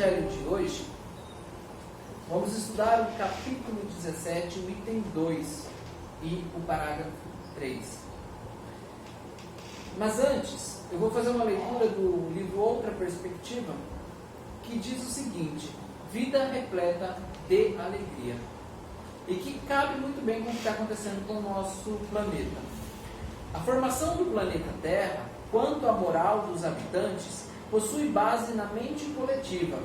Evangelho de hoje, vamos estudar o capítulo 17, o item 2 e o parágrafo 3. Mas antes, eu vou fazer uma leitura do livro Outra Perspectiva, que diz o seguinte: vida repleta de alegria. E que cabe muito bem com o que está acontecendo com o nosso planeta. A formação do planeta Terra, quanto à moral dos habitantes, possui base na mente coletiva,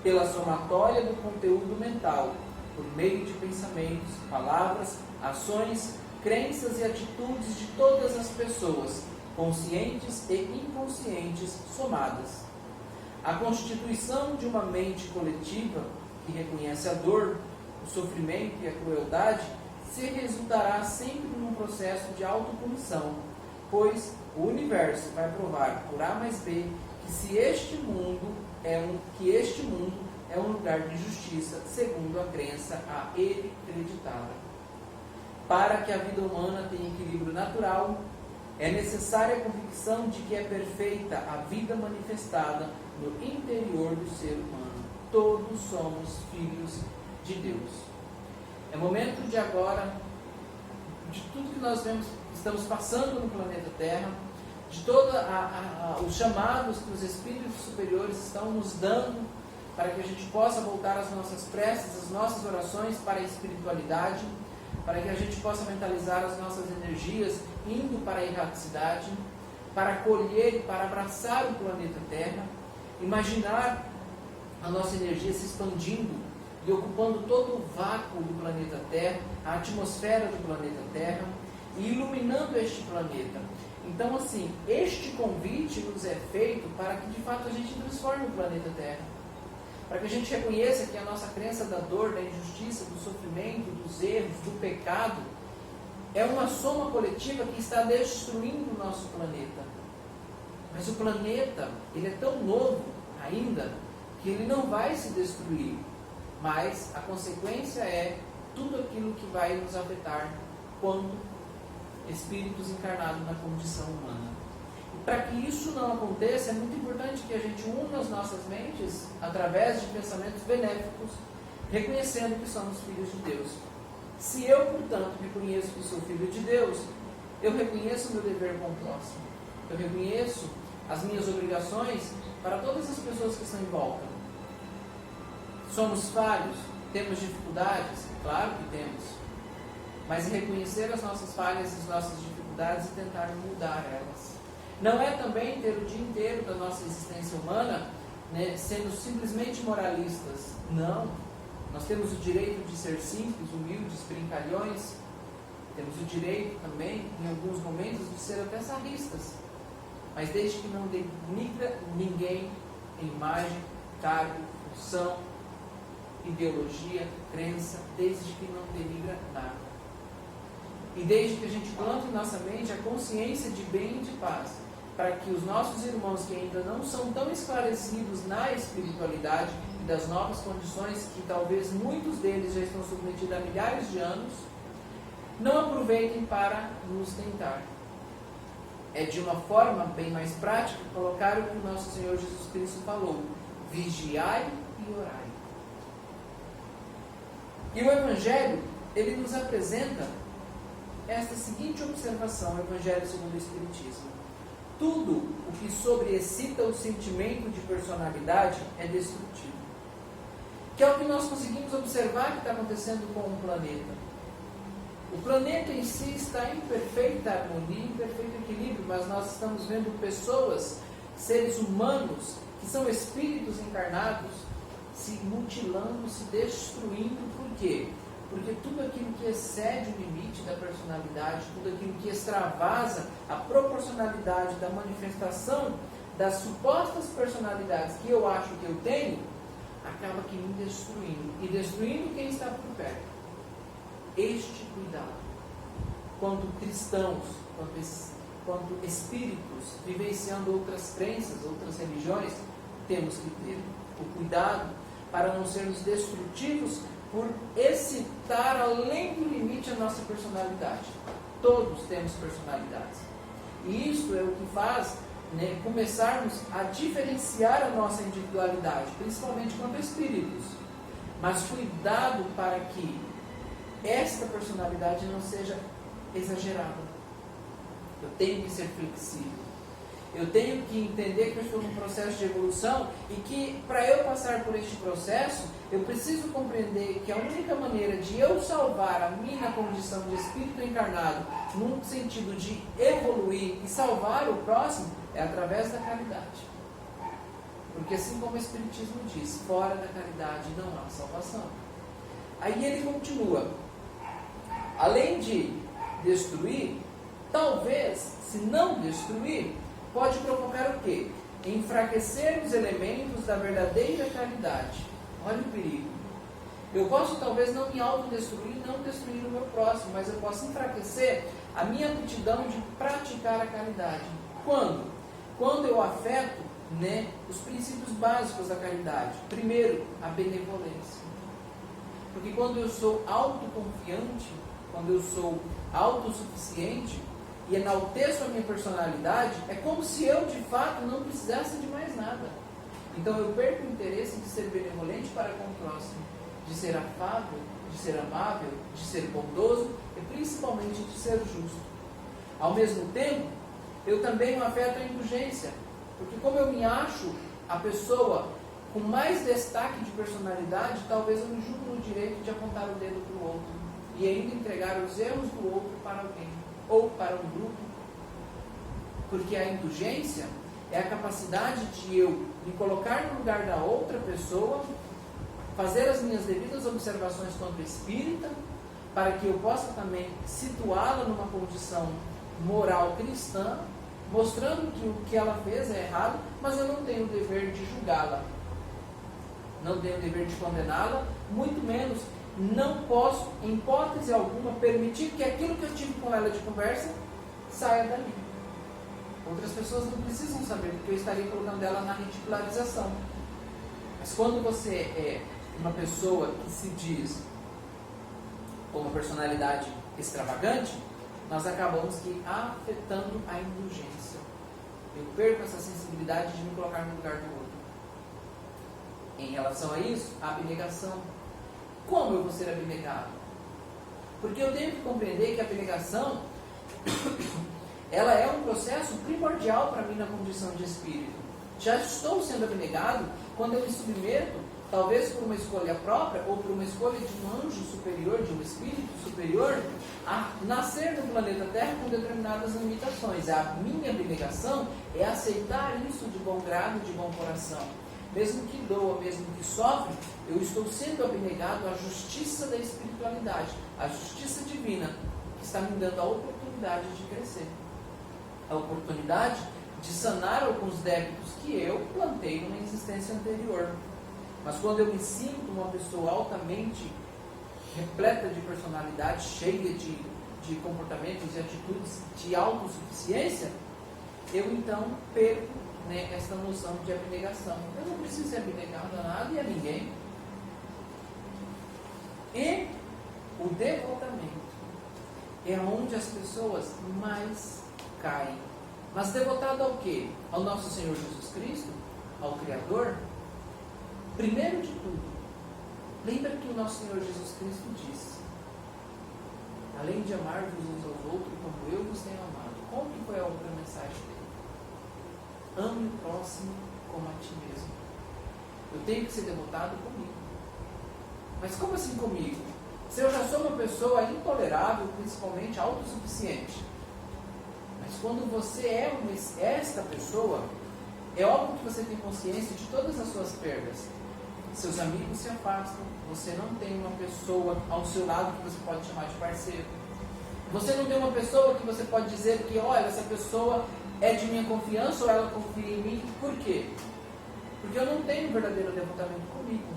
pela somatória do conteúdo mental, por meio de pensamentos, palavras, ações, crenças e atitudes de todas as pessoas, conscientes e inconscientes, somadas. A constituição de uma mente coletiva, que reconhece a dor, o sofrimento e a crueldade, se resultará sempre num processo de autopunição, pois o universo vai provar por A mais B que este mundo é um lugar de justiça, segundo a crença a ele acreditada. Para que a vida humana tenha equilíbrio natural, é necessária a convicção de que é perfeita a vida manifestada no interior do ser humano. Todos somos filhos de Deus. É momento de agora, de tudo que nós estamos passando no planeta Terra, de todos os chamados que os espíritos superiores estão nos dando para que a gente possa voltar às nossas preces, às nossas orações para a espiritualidade, para que a gente possa mentalizar as nossas energias indo para a erraticidade, para acolher e para abraçar o planeta Terra, imaginar a nossa energia se expandindo e ocupando todo o vácuo do planeta Terra, a atmosfera do planeta Terra, e iluminando este planeta. Então, assim, este convite nos é feito para que, de fato, a gente transforme o planeta Terra. Para que a gente reconheça que a nossa crença da dor, da injustiça, do sofrimento, dos erros, do pecado, é uma soma coletiva que está destruindo o nosso planeta. Mas o planeta, ele é tão novo ainda, que ele não vai se destruir. Mas a consequência é tudo aquilo que vai nos afetar quando espíritos encarnados na condição humana. E para que isso não aconteça, é muito importante que a gente una as nossas mentes através de pensamentos benéficos, reconhecendo que somos filhos de Deus. Se eu, portanto, reconheço que sou filho de Deus, eu reconheço o meu dever com o próximo. Eu reconheço as minhas obrigações para todas as pessoas que estão em volta. Somos falhos? Temos dificuldades? Claro que temos. Mas reconhecer as nossas falhas e as nossas dificuldades e tentar mudar elas. Não é também ter o dia inteiro da nossa existência humana, né, sendo simplesmente moralistas. Não. Nós temos o direito de ser simples, humildes, brincalhões. Temos o direito também, em alguns momentos, de ser até sarristas. Mas desde que não denigra ninguém em imagem, cargo, função, ideologia, crença, desde que não denigra nada. E desde que a gente plante em nossa mente a consciência de bem e de paz, para que os nossos irmãos que ainda não são tão esclarecidos na espiritualidade e das novas condições, que talvez muitos deles já estão submetidos há milhares de anos, não aproveitem para nos tentar. É de uma forma bem mais prática colocar o que o nosso Senhor Jesus Cristo falou: vigiai e orai. E o Evangelho, ele nos apresenta esta seguinte observação, o Evangelho segundo o Espiritismo: tudo o que sobreexcita o sentimento de personalidade é destrutivo. Que é o que nós conseguimos observar que está acontecendo com o planeta. O planeta em si está em perfeita harmonia, em perfeito equilíbrio, mas nós estamos vendo pessoas, seres humanos, que são espíritos encarnados, se mutilando, se destruindo. Por quê? Porque tudo aquilo que excede o limite da personalidade, tudo aquilo que extravasa a proporcionalidade da manifestação das supostas personalidades que eu acho que eu tenho, acaba que me destruindo. E destruindo quem está por perto. Este cuidado, quando cristãos, quando espíritos, vivenciando outras crenças, outras religiões, temos que ter o cuidado para não sermos destrutivos por excitar além do limite a nossa personalidade. Todos temos personalidades. E isso é o que faz começarmos a diferenciar a nossa individualidade, principalmente quanto a espíritos. Mas cuidado para que esta personalidade não seja exagerada. Eu tenho que ser flexível. Eu tenho que entender que eu estou num processo de evolução e que, para eu passar por este processo, eu preciso compreender que a única maneira de eu salvar a minha condição de espírito encarnado, num sentido de evoluir e salvar o próximo, é através da caridade. Porque assim como o Espiritismo diz, fora da caridade não há salvação. Aí ele continua. Além de destruir, talvez, se não destruir, pode provocar o quê? Enfraquecer os elementos da verdadeira caridade. Olha o perigo. Eu posso talvez não me autodestruir, não destruir o meu próximo, mas eu posso enfraquecer a minha aptidão de praticar a caridade. Quando? Quando eu afeto os princípios básicos da caridade. Primeiro, a benevolência. Porque quando eu sou autoconfiante, quando eu sou autossuficiente e enalteço a minha personalidade, é como se eu de fato não precisasse de mais nada. Então eu perco o interesse de ser benevolente para com o próximo, de ser afável, de ser amável, de ser bondoso e principalmente de ser justo. Ao mesmo tempo, eu também afeto a indulgência, porque como eu me acho a pessoa com mais destaque de personalidade, talvez eu me julgue no direito de apontar o dedo para o outro e ainda entregar os erros do outro para alguém ou para um grupo. Porque a indulgência é a capacidade de eu me colocar no lugar da outra pessoa, fazer as minhas devidas observações quanto espírita, para que eu possa também situá-la numa condição moral cristã, mostrando que o que ela fez é errado, mas eu não tenho o dever de julgá-la, não tenho o dever de condená-la, muito menos não posso, em hipótese alguma, permitir que aquilo que eu tive com ela de conversa saia dali. Outras pessoas não precisam saber, porque eu estaria colocando ela na ridicularização. Mas quando você é uma pessoa que se diz com uma personalidade extravagante, nós acabamos que afetando a indulgência. Eu perco essa sensibilidade de me colocar no lugar do outro. Em relação a isso, a abnegação. Como eu vou ser abnegado? Porque eu tenho que compreender que a abnegação ela é um processo primordial para mim na condição de espírito. Já estou sendo abnegado quando eu me submeto, talvez por uma escolha própria ou por uma escolha de um anjo superior, de um espírito superior, a nascer no planeta Terra com determinadas limitações. A minha abnegação é aceitar isso de bom grado, de bom coração. Mesmo que doa, mesmo que sofre, eu estou sendo abnegado à justiça da espiritualidade, à justiça divina, que está me dando a oportunidade de crescer. A oportunidade de sanar alguns débitos que eu plantei numa existência anterior. Mas quando eu me sinto uma pessoa altamente repleta de personalidade, cheia de comportamentos e atitudes de autossuficiência, eu então perco essa noção de abnegação. Eu não preciso ser abnegado a nada e a ninguém. E o devotamento é onde as pessoas mais caem. Mas devotado ao quê? Ao nosso Senhor Jesus Cristo? Ao Criador? Primeiro de tudo, lembra que o nosso Senhor Jesus Cristo disse: além de amar-vos uns aos outros como eu vos tenho amado. Qual que foi a outra mensagem dele? Ame o próximo como a ti mesmo. Eu tenho que ser devotado comigo. Mas como assim comigo? Se eu já sou uma pessoa intolerável, principalmente autossuficiente. Mas quando você é esta pessoa, é óbvio que você tem consciência de todas as suas perdas. Seus amigos se afastam, você não tem uma pessoa ao seu lado que você pode chamar de parceiro. Você não tem uma pessoa que você pode dizer que, olha, essa pessoa é de minha confiança ou ela confia em mim. Por quê? Porque eu não tenho verdadeiro devotamento comigo.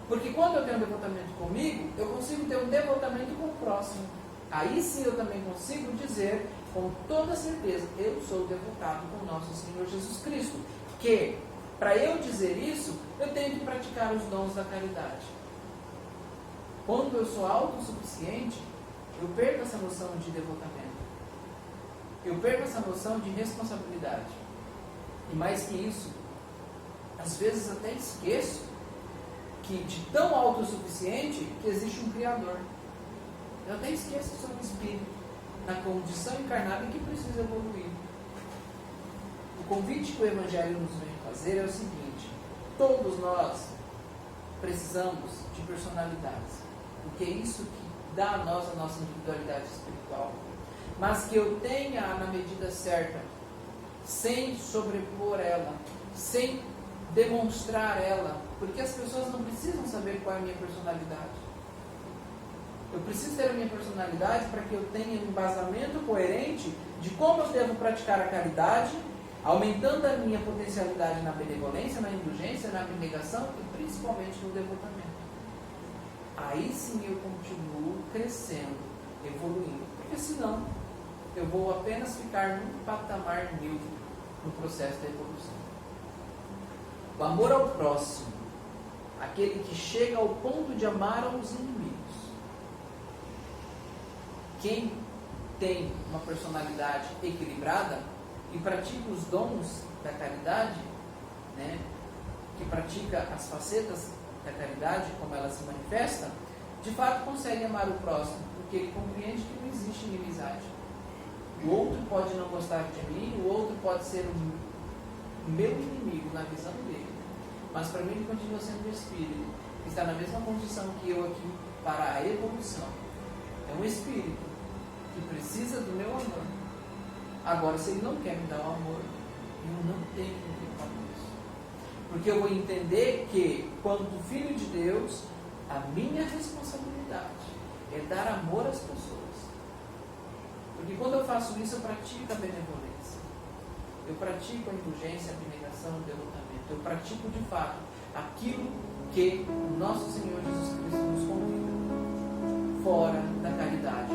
Porque quando eu tenho um devotamento comigo, eu consigo ter um devotamento com o próximo. Aí sim eu também consigo dizer com toda certeza, eu sou devotado com o nosso Senhor Jesus Cristo. Que, para eu dizer isso, eu tenho que praticar os dons da caridade. Quando eu sou autossuficiente, eu perco essa noção de devotamento. eu perco essa noção de responsabilidade. E mais que isso, às vezes até esqueço que de tão autossuficiente que existe um Criador. Eu até esqueço que sou um espírito na condição encarnada e que precisa evoluir. O convite que o Evangelho nos vem fazer é o seguinte: todos nós precisamos de personalidades, porque é isso que dá a nós a nossa individualidade espiritual, mas que eu tenha na medida certa, sem sobrepor ela, sem demonstrar ela, porque as pessoas não precisam saber qual é a minha personalidade. Eu preciso ter a minha personalidade para que eu tenha um embasamento coerente de como eu devo praticar a caridade, aumentando a minha potencialidade na benevolência, na indulgência, na abnegação e principalmente no devotamento. Aí sim eu continuo crescendo, evoluindo, porque senão eu vou apenas ficar num patamar neutro no processo da evolução. O amor ao próximo, aquele que chega ao ponto de amar aos inimigos. Quem tem uma personalidade equilibrada e pratica os dons da caridade, né, que pratica as facetas da caridade, como ela se manifesta, de fato consegue amar o próximo, porque ele compreende que não existe inimizade. O outro pode não gostar de mim, o outro pode ser o meu inimigo na visão dele, mas para mim ele continua sendo um espírito, que está na mesma condição que eu aqui para a evolução. É um espírito que precisa do meu amor. Agora, se ele não quer me dar o amor, eu não tenho que me preocupar com isso. Porque eu vou entender que, quanto filho de Deus, a minha responsabilidade é dar amor às pessoas. Porque quando eu faço isso, eu pratico a benevolência. Eu pratico a indulgência, a abnegação, o devotamento. Eu pratico, de fato, aquilo que o nosso Senhor Jesus Cristo nos convida. Fora da caridade,